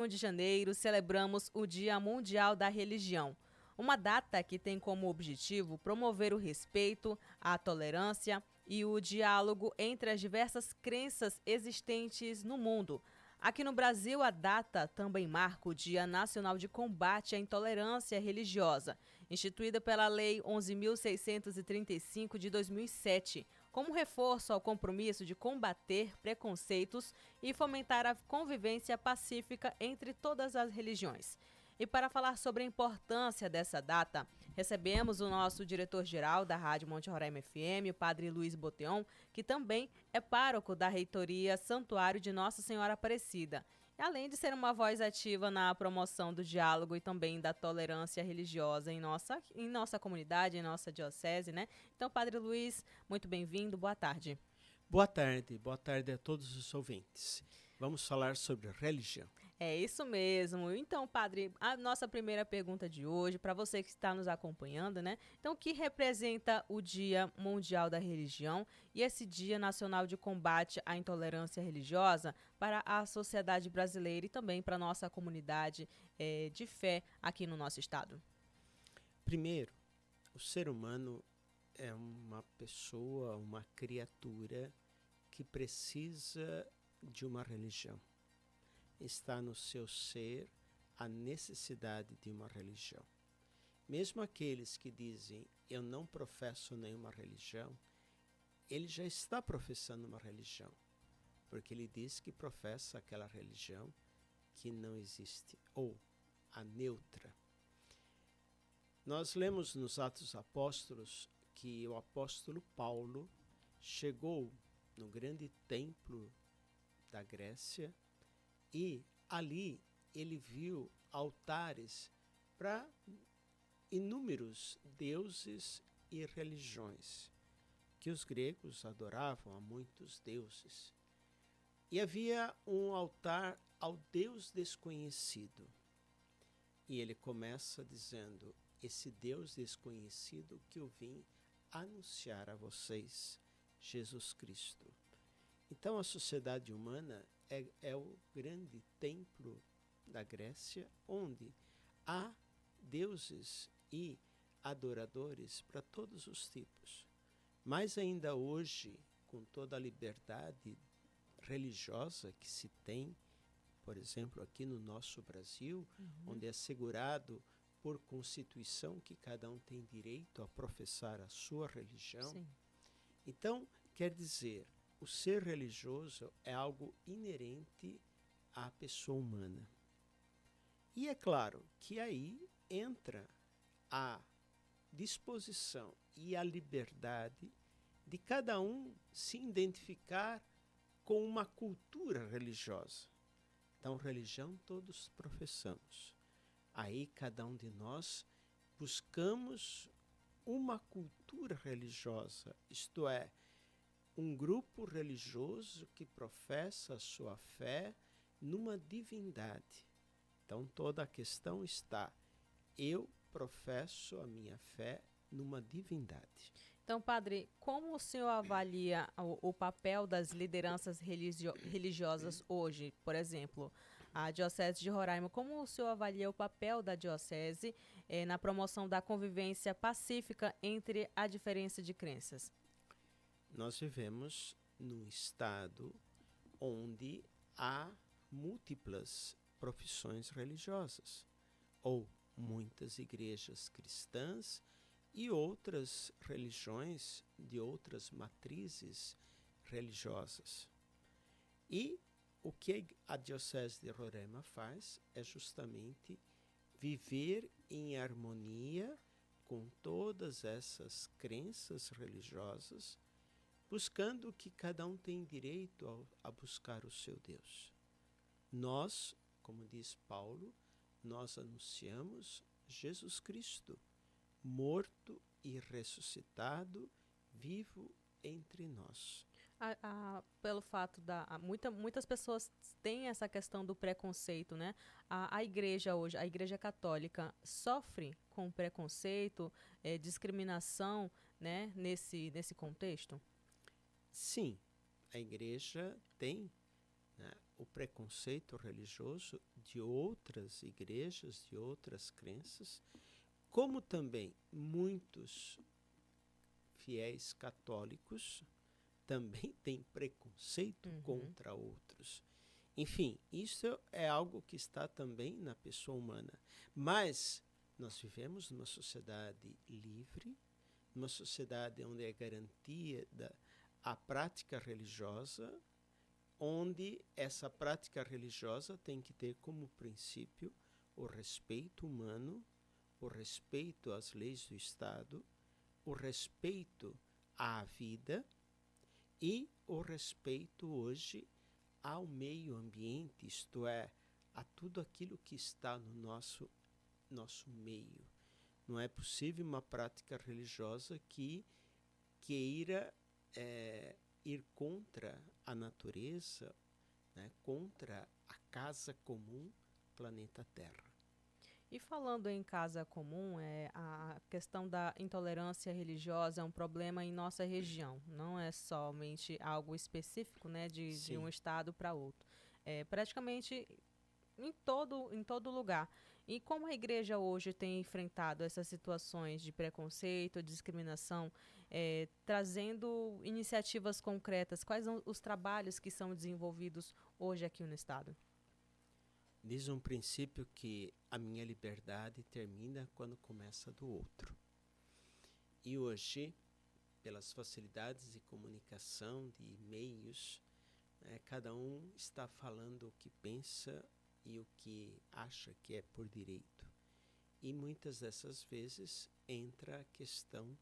1 de janeiro, celebramos o Dia Mundial da Religião, uma data que tem como objetivo promover o respeito, a tolerância e o diálogo entre as diversas crenças existentes no mundo. Aqui no Brasil, a data também marca o Dia Nacional de Combate à Intolerância Religiosa, instituída pela Lei 11.635 de 2007, como reforço ao compromisso de combater preconceitos e fomentar a convivência pacífica entre todas as religiões. E para falar sobre a importância dessa data, recebemos o nosso diretor-geral da Rádio Monte Roraima FM, o Padre Luiz Boteon, que também é pároco da Reitoria Santuário de Nossa Senhora Aparecida. Além de ser uma voz ativa na promoção do diálogo e também da tolerância religiosa em nossa comunidade, em nossa diocese, né? Então, Padre Luiz, muito bem-vindo, boa tarde. Boa tarde a todos os ouvintes. Vamos falar sobre religião. É isso mesmo. Então, Padre, a nossa primeira pergunta de hoje, para você que está nos acompanhando, né? Então, o que representa o Dia Mundial da Religião e esse Dia Nacional de Combate à Intolerância Religiosa para a sociedade brasileira e também para a nossa comunidade de fé aqui no nosso estado? Primeiro, o ser humano é uma pessoa, uma criatura que precisa de uma religião. Está no seu ser a necessidade de uma religião. Mesmo aqueles que dizem, eu não professo nenhuma religião, ele já está professando uma religião, porque ele diz que professa aquela religião que não existe, ou a neutra. Nós lemos nos Atos Apóstolos que o apóstolo Paulo chegou no grande templo da Grécia e ali ele viu altares para inúmeros deuses e religiões, que os gregos adoravam a muitos deuses. E havia um altar ao Deus desconhecido. E ele começa dizendo, esse Deus desconhecido que eu vim anunciar a vocês, Jesus Cristo. Então a sociedade humana é o grande templo da Grécia, onde há deuses e adoradores para todos os tipos. Mas ainda hoje, com toda a liberdade religiosa que se tem, por exemplo, aqui no nosso Brasil, onde é assegurado por Constituição que cada um tem direito a professar a sua religião. Sim. Então, quer dizer, o ser religioso é algo inerente à pessoa humana. E é claro que aí entra a disposição e a liberdade de cada um se identificar com uma cultura religiosa. Então, religião todos professamos. Aí cada um de nós buscamos uma cultura religiosa, isto é, um grupo religioso que professa a sua fé numa divindade. Então toda a questão está, eu professo a minha fé numa divindade. Então, Padre, como o senhor avalia o papel das lideranças religiosas hoje? Por exemplo, a Diocese de Roraima, como o senhor avalia o papel da Diocese na promoção da convivência pacífica entre a diferença de crenças? Nós vivemos num estado onde há múltiplas profissões religiosas, ou muitas igrejas cristãs e outras religiões de outras matrizes religiosas. E o que a Diocese de Roraima faz é justamente viver em harmonia com todas essas crenças religiosas, buscando que cada um tem direito a buscar o seu Deus. Nós, como diz Paulo, nós anunciamos Jesus Cristo, morto e ressuscitado, vivo entre nós. Pelo fato muitas pessoas têm essa questão do preconceito, né? A igreja hoje, a igreja católica, sofre com preconceito, discriminação, né? Nesse contexto? Sim, a igreja tem, né, o preconceito religioso de outras igrejas, de outras crenças, como também muitos fiéis católicos também têm preconceito contra outros. Enfim, isso é algo que está também na pessoa humana. Mas nós vivemos numa sociedade livre, numa sociedade onde é garantia a prática religiosa, onde essa prática religiosa tem que ter como princípio o respeito humano, o respeito às leis do Estado, o respeito à vida e o respeito hoje ao meio ambiente, isto é, a tudo aquilo que está no nosso meio. Não é possível uma prática religiosa que queira ir contra a natureza, né, contra a casa comum, planeta Terra. E falando em casa comum, a questão da intolerância religiosa é um problema em nossa região. Não é somente algo específico, né, de um estado para outro. É praticamente em todo lugar. E como a igreja hoje tem enfrentado essas situações de preconceito, discriminação, trazendo iniciativas concretas, quais são os trabalhos que são desenvolvidos hoje aqui no estado? Diz um princípio que a minha liberdade termina quando começa a do outro. E hoje, pelas facilidades de comunicação, de e-mails, cada um está falando o que pensa e o que acha que é por direito. E muitas dessas vezes entra a questão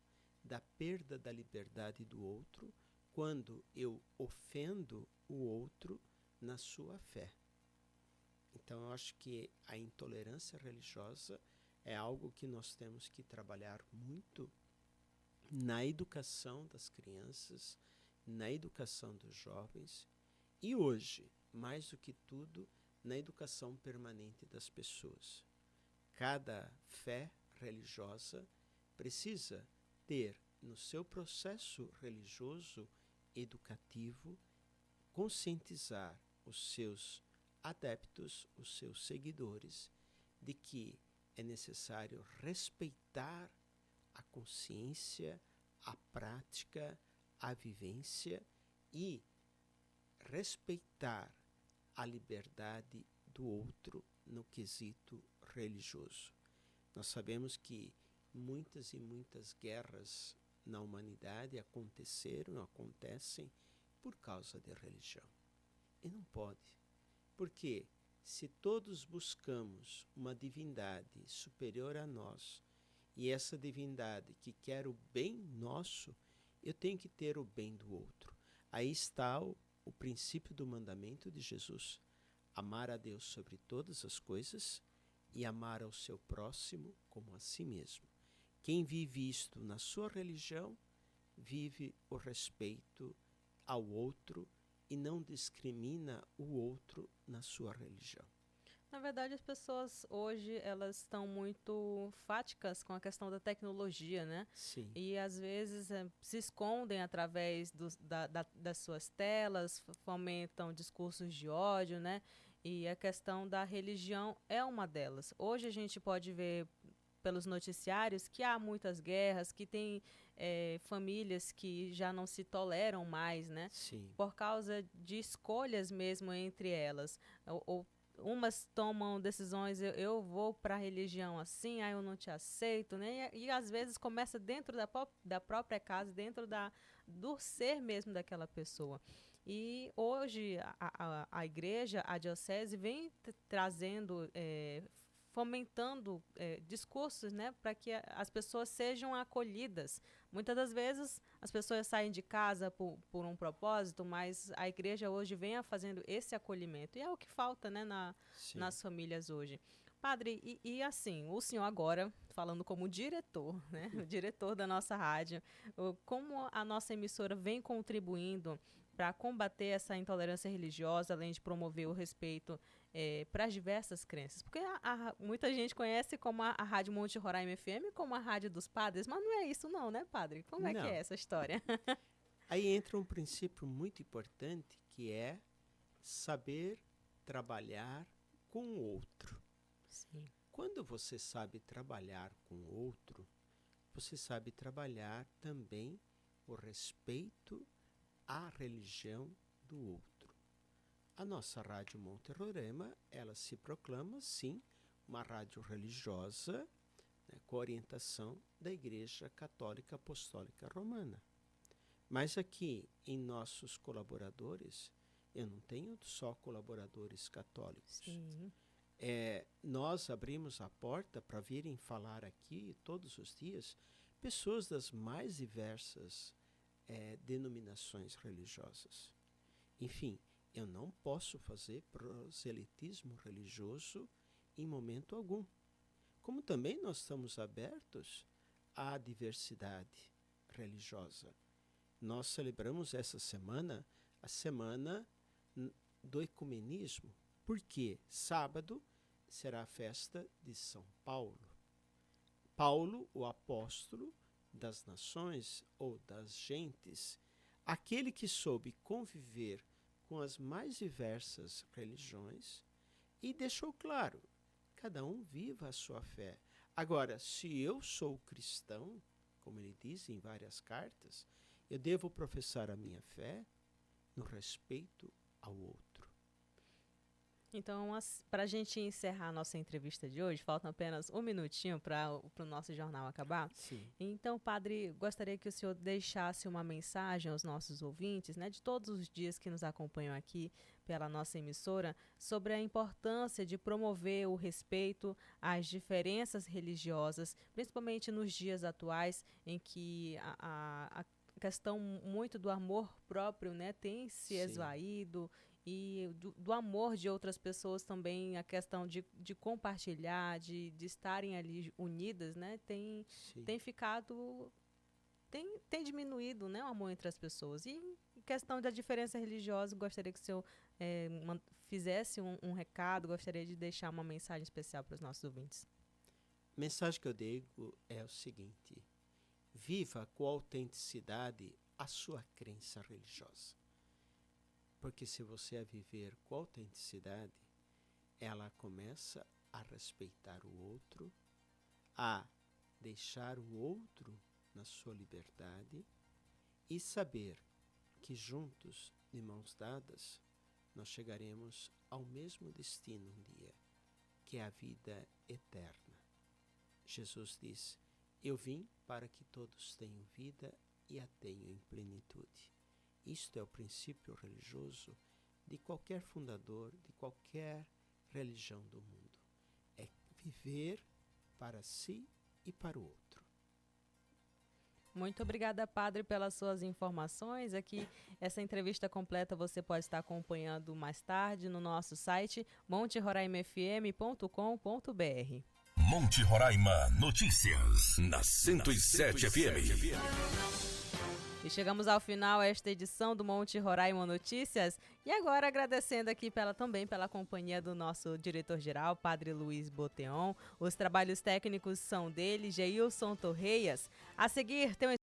da perda da liberdade do outro quando eu ofendo o outro na sua fé. Então, eu acho que a intolerância religiosa é algo que nós temos que trabalhar muito na educação das crianças, na educação dos jovens e hoje, mais do que tudo, na educação permanente das pessoas. Cada fé religiosa precisa ter no seu processo religioso educativo conscientizar os seus adeptos, os seus seguidores, de que é necessário respeitar a consciência, a prática, a vivência e respeitar a liberdade do outro no quesito religioso. Nós sabemos que muitas e muitas guerras na humanidade acontecem por causa de religião. E não pode. Porque se todos buscamos uma divindade superior a nós, e essa divindade que quer o bem nosso, eu tenho que ter o bem do outro. Aí está o princípio do mandamento de Jesus: amar a Deus sobre todas as coisas e amar ao seu próximo como a si mesmo. Quem vive isto na sua religião, vive o respeito ao outro e não discrimina o outro na sua religião. Na verdade, as pessoas hoje, elas estão muito fáticas com a questão da tecnologia, né? Sim. E às vezes se escondem através das suas telas, fomentam discursos de ódio, né? E a questão da religião é uma delas. Hoje a gente pode ver pelos noticiários que há muitas guerras, que tem famílias que já não se toleram mais, né? Sim. Por causa de escolhas mesmo entre elas. Ou umas tomam decisões, eu vou para a religião assim, aí eu não te aceito, né? E às vezes começa dentro da própria casa, dentro do ser mesmo daquela pessoa. E hoje a igreja, a diocese, vem trazendo, fomentando discursos, né, para que as pessoas sejam acolhidas. Muitas das vezes as pessoas saem de casa por um propósito, mas a igreja hoje vem fazendo esse acolhimento. E é o que falta, né, nas famílias hoje. Padre, e assim, o senhor agora, falando como diretor, né, o diretor da nossa rádio, como a nossa emissora vem contribuindo para combater essa intolerância religiosa, além de promover o respeito para as diversas crenças? Porque muita gente conhece como a Rádio Monte Roraima FM como a Rádio dos Padres, mas não é isso não, né, padre? Como é que é essa história? Aí entra um princípio muito importante, que é saber trabalhar com o outro. Sim. Quando você sabe trabalhar com o outro, você sabe trabalhar também o respeito à religião do outro. A nossa Rádio Monte Roraima, ela se proclama, sim, uma rádio religiosa, né, com orientação da Igreja Católica Apostólica Romana. Mas aqui, em nossos colaboradores, eu não tenho só colaboradores católicos. Sim. Nós abrimos a porta para virem falar aqui todos os dias pessoas das mais diversas denominações religiosas. Enfim, eu não posso fazer proselitismo religioso em momento algum. Como também nós estamos abertos à diversidade religiosa. Nós celebramos essa semana a Semana do Ecumenismo, porque sábado será a festa de São Paulo. Paulo, o apóstolo das nações ou das gentes, aquele que soube conviver com as mais diversas religiões e deixou claro, cada um viva a sua fé. Agora, se eu sou cristão, como ele diz em várias cartas, eu devo professar a minha fé no respeito ao outro. Então, para a gente encerrar a nossa entrevista de hoje, falta apenas um minutinho para o nosso jornal acabar. Sim. Então, padre, gostaria que o senhor deixasse uma mensagem aos nossos ouvintes, né, de todos os dias que nos acompanham aqui pela nossa emissora, sobre a importância de promover o respeito às diferenças religiosas, principalmente nos dias atuais em que a questão muito do amor próprio, né, tem se esvaído, e do amor de outras pessoas também, a questão de compartilhar, de estarem ali unidas, né, tem ficado, tem diminuído, né, o amor entre as pessoas. E em questão da diferença religiosa, gostaria que o senhor fizesse um recado, gostaria de deixar uma mensagem especial para os nossos ouvintes. A mensagem que eu digo é o seguinte: viva com autenticidade a sua crença religiosa. Porque se você a viver com autenticidade, ela começa a respeitar o outro, a deixar o outro na sua liberdade e saber que juntos, de mãos dadas, nós chegaremos ao mesmo destino um dia, que é a vida eterna. Jesus diz: eu vim para que todos tenham vida e a tenham em plenitude. Isto é o princípio religioso de qualquer fundador, de qualquer religião do mundo. É viver para si e para o outro. Muito obrigada, padre, pelas suas informações. Aqui, essa entrevista completa você pode estar acompanhando mais tarde no nosso site monteroraimafm.com.br. Monte Roraima Notícias, na 107 FM. E chegamos ao final desta edição do Monte Roraima Notícias. E agora agradecendo aqui também pela companhia do nosso diretor-geral, Padre Luiz Boteon. Os trabalhos técnicos são dele, Geilson Torreias. A seguir tem